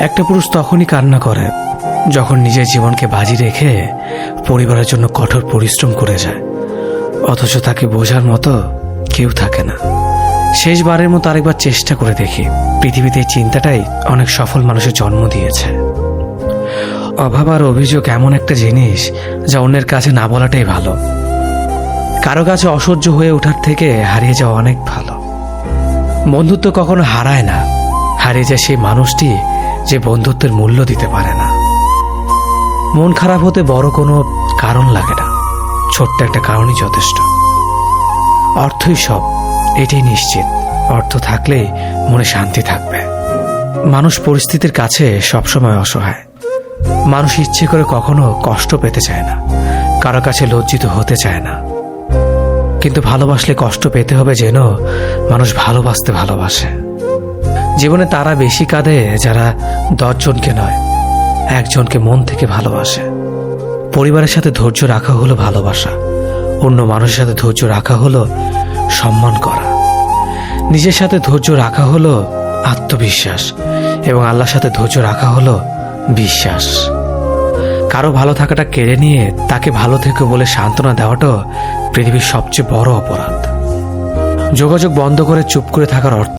একটা পুরুষ তখনই কান্না করে যখন নিজের জীবনকে বাজি রেখে পরিবারের জন্য কঠোর পরিশ্রম করে যায়, অথচ তাকে বোঝার মতো কেউ থাকে না। শেষবারের মতো আরেকবার চেষ্টা করে দেখি। পৃথিবীতে এই চিন্তাটাই অনেক সফল মানুষের জন্ম দিয়েছে। অভাব আর অভিযোগ এমন একটা জিনিস যা অন্যের কাছে না বলাটাই ভালো। কারো কাছে অসহ্য হয়ে ওঠার থেকে হারিয়ে যাওয়া অনেক ভালো। বন্ধুত্ব কখনো হারায় না, হারিয়ে যায় সেই মানুষটি যে বন্ধুত্বের মূল্য দিতে পারে না। মন খারাপ হতে বড় কোনো কারণ লাগে না, ছোট্ট একটা কারণই যথেষ্ট। অর্থই সব, এটাই নিশ্চিত। অর্থ থাকলেই মনে শান্তি থাকবে। মানুষ পরিস্থিতির কাছে সবসময় অসহায়। মানুষ ইচ্ছে করে কখনো কষ্ট পেতে চায় না, কারো কাছে লজ্জিত হতে চায় না। কিন্তু ভালোবাসলে কষ্ট পেতে হবে যেন মানুষ ভালোবাসতে ভালোবাসে। জীবনে তারা বেশি কাঁদে যারা 10 জনকে নয়, একজনকে মন থেকে ভালোবাসে। পরিবারের সাথে ধৈর্য রাখা হলো ভালোবাসা, অন্য মানুষের সাথে ধৈর্য রাখা হলো সম্মান করা, নিজের সাথে ধৈর্য রাখা হলো আত্মবিশ্বাস, এবং আল্লাহর সাথে ধৈর্য রাখা হলো বিশ্বাস। কারো ভালো থাকাটা কেড়ে নিয়ে তাকে ভালো থেকো বলে সান্ত্বনা দেওয়াটা পৃথিবীর সবচেয়ে বড় অপরাধ। যোগাযোগ বন্ধ করে চুপ করে থাকার অর্থ